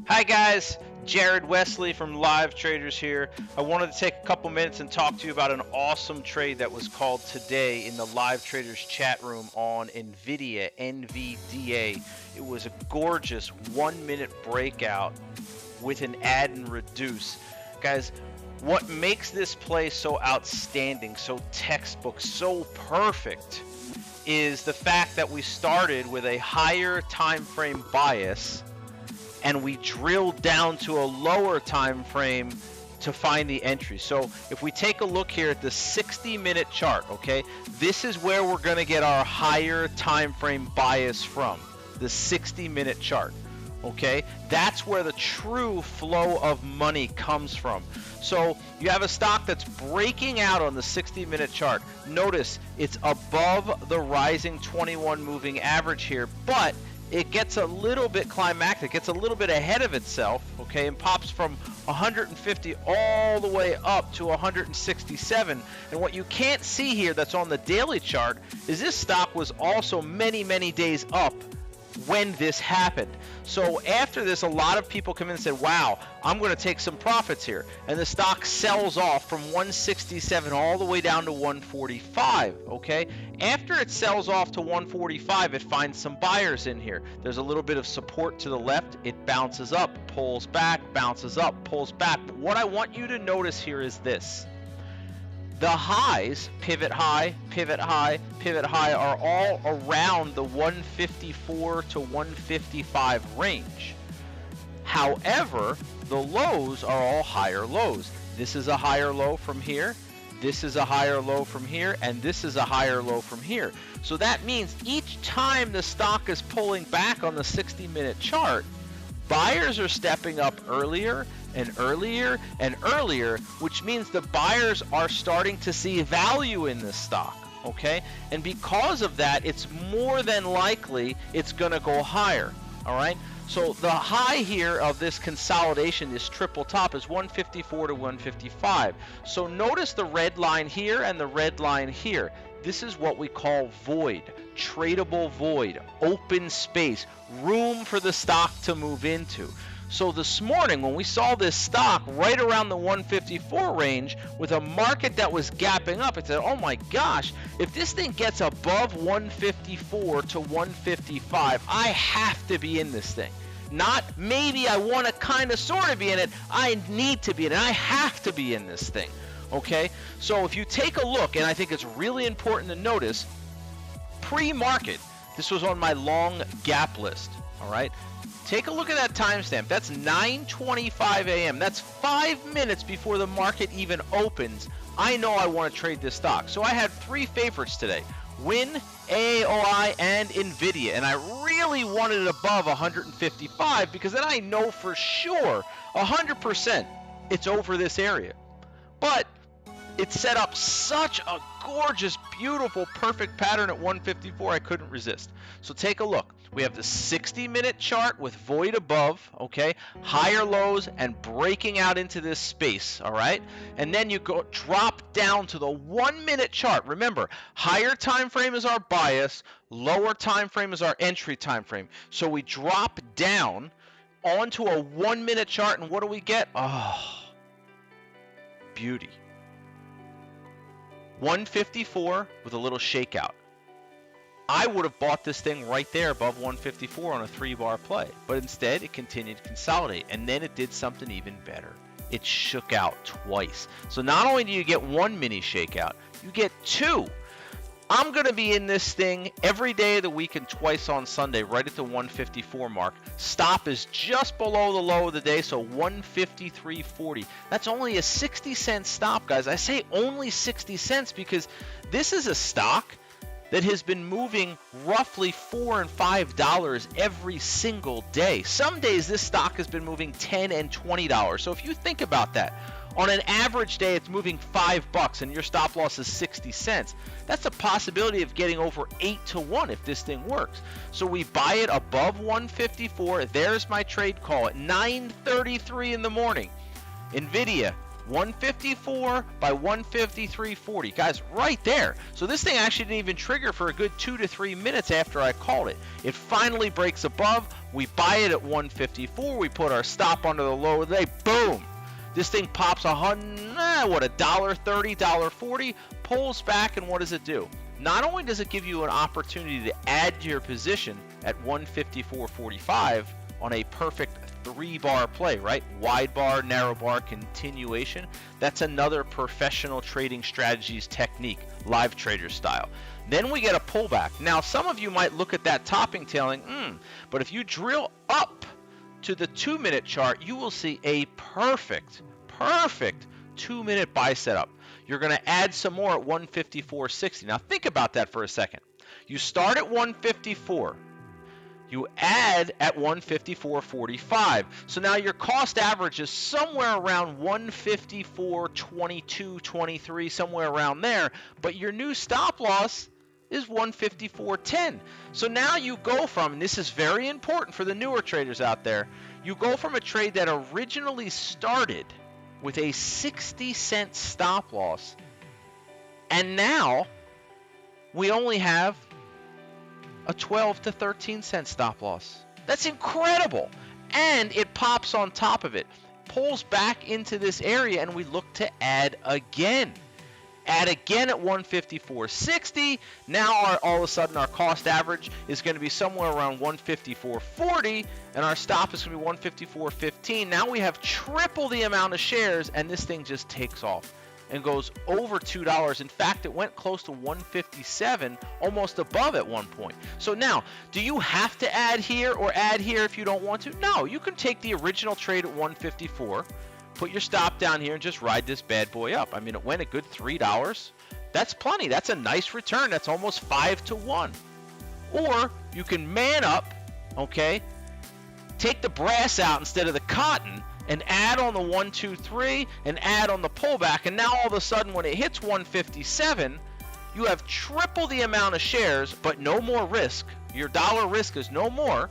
Hi guys, Jared Wesley from Live Traders here. I wanted to take a couple minutes and talk to you about an awesome trade that was called today in the Live Traders chat room on NVDA, NVDA. It was a gorgeous 1-minute breakout with an add and reduce. Guys, what makes this play so outstanding, so textbook, so perfect is the fact that we started with a higher time frame bias and we drilled down to a lower time frame to find the entry. So if we take a look here at the 60-minute chart, okay, this is where we're going to get our higher time frame bias from, the 60-minute chart. Okay, that's where the true flow of money comes from. So you have a stock that's breaking out on the 60-minute chart. Notice it's above the rising 21 moving average here, but it gets a little bit climactic, gets a little bit ahead of itself, okay, and pops from 150 all the way up to 167. And what you can't see here that's on the daily chart is this stock was also many, many days up when this happened. So after this, a lot of people come in and said, wow, I'm going to take some profits here. And the stock sells off from 167 all the way down to 145, okay? After it sells off to 145, it finds some buyers in here. There's a little bit of support to the left. It bounces up, pulls back, bounces up, pulls back. But what I want you to notice here is this. The highs, pivot high, pivot high, pivot high, are all around the 154 to 155 range. However, the lows are all higher lows. This is a higher low from here, this is a higher low from here, and this is a higher low from here. So that means each time the stock is pulling back on the 60-minute chart, buyers are stepping up earlier and earlier and earlier, which means the buyers are starting to see value in this stock, okay? And because of that, it's more than likely it's going to go higher, all right? So the high here of this consolidation, this triple top, is 154 to 155. So notice the red line here and the red line here. This is what we call void, tradable void, open space, room for the stock to move into. So this morning when we saw this stock right around the 154 range with a market that was gapping up, it said, oh my gosh, if this thing gets above 154 to 155, I have to be in this thing. Not maybe I want to kind of sort of be in it, I need to be in it, I have to be in this thing. Okay, so if you take a look, and I think it's really important to notice, pre-market, this was on my long gap list, all right? Take a look at that timestamp. That's 9:25 a.m. That's 5 minutes before the market even opens. I know I want to trade this stock. So I had 3 favorites today. Win, AOI, and NVIDIA. And I really wanted it above 155 because then I know for sure, 100%, it's over this area. But it set up such a gorgeous, beautiful, perfect pattern at 154, I couldn't resist. So take a look. We have the 60-minute chart with void above, okay, higher lows and breaking out into this space, all right? And then you go drop down to the 1-minute chart. Remember, higher time frame is our bias, lower time frame is our entry time frame. So we drop down onto a 1-minute chart, and what do we get? Oh, beauty. 154 with a little shakeout. I would have bought this thing right there above 154 on a 3-bar play, but instead it continued to consolidate, and then it did something even better. It shook out twice. So not only do you get 1 mini shakeout, you get 2. I'm going to be in this thing every day of the week and twice on Sunday, right at the 154 mark. Stop is just below the low of the day, so 153.40. That's only a 60-cent stop, guys. I say only 60 cents because this is a stock that has been moving roughly $4 and $5 every single day. Some days this stock has been moving $10 and $20. So if you think about that, on an average day it's moving $5 and your stop loss is 60 cents. That's a possibility of getting over 8 to 1 if this thing works. So we buy it above 154. There's my trade call at 9:33 in the morning. NVIDIA, 154 by 153.40. Guys, right there. So this thing actually didn't even trigger for a good 2 to 3 minutes after I called it. It finally breaks above. We buy it at 154. We put our stop under the low of the day. Boom. This thing pops $1.30, $1.40, pulls back, and what does it do? Not only does it give you an opportunity to add to your position at 154.45 on a perfect 3-bar play, right? Wide bar, narrow bar, continuation. That's another professional trading strategies technique, live trader style. Then we get a pullback. Now, some of you might look at that topping tailing, but if you drill up to the 2-minute chart, you will see a perfect 2-minute buy setup. You're going to add some more at 154.60. Now think about that for a second. You start at 154. You add at 154.45. So now your cost average is somewhere around 154.22, 23, somewhere around there. But your new stop loss is 154.10. So now you go from, and this is very important for the newer traders out there, you go from a trade that originally started with a 60-cent stop loss, and now we only have a 12 to 13-cent stop loss. That's incredible. And it pops on top of it, pulls back into this area, and we look to add again. Add again at 154.60. Now all of a sudden our cost average is going to be somewhere around 154.40, and our stop is going to be 154.15. Now we have triple the amount of shares, and this thing just takes off and goes over $2. In fact, it went close to 157, almost above at one point. So now, do you have to add here or add here if you don't want to? No, you can take the original trade at 154. Put your stop down here and just ride this bad boy up. I mean, it went a good $3. That's plenty. That's a nice return. That's almost 5 to 1. Or you can man up, okay, take the brass out instead of the cotton and add on the 1, 2, 3 and add on the pullback. And now all of a sudden when it hits 157, you have triple the amount of shares, but no more risk. Your dollar risk is no more.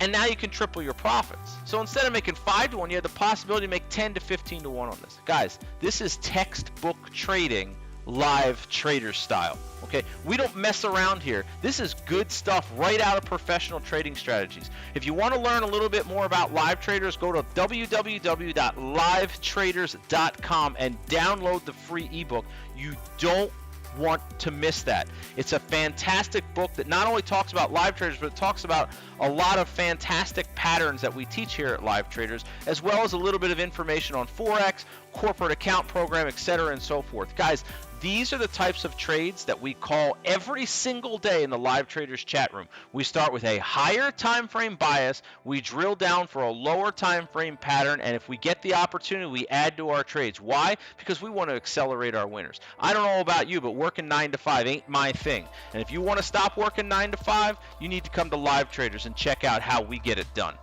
And now you can triple your profits. So instead of making 5 to 1, you have the possibility to make 10 to 15 to 1 on this. Guys, this is textbook trading, live trader style. Okay, we don't mess around here. This is good stuff right out of professional trading strategies. If you want to learn a little bit more about live traders, go to www.livetraders.com and download the free ebook. You don't want to miss that. It's a fantastic book that not only talks about live traders, but it talks about a lot of fantastic patterns that we teach here at Live Traders, as well as a little bit of information on Forex, corporate account program, etc., and so forth. Guys, these are the types of trades that we call every single day in the Live Traders chat room. We start with a higher time frame bias, we drill down for a lower time frame pattern, and if we get the opportunity, we add to our trades. Why? Because we want to accelerate our winners. I don't know about you, but working 9 to 5 ain't my thing. And if you want to stop working 9 to 5, you need to come to Live Traders and check out how we get it done.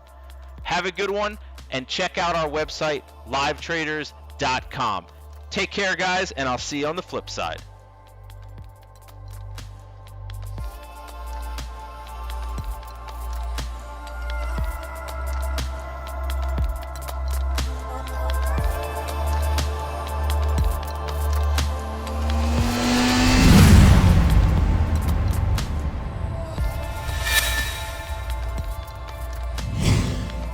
Have a good one, and check out our website, LiveTraders.com. Take care, guys, and I'll see you on the flip side.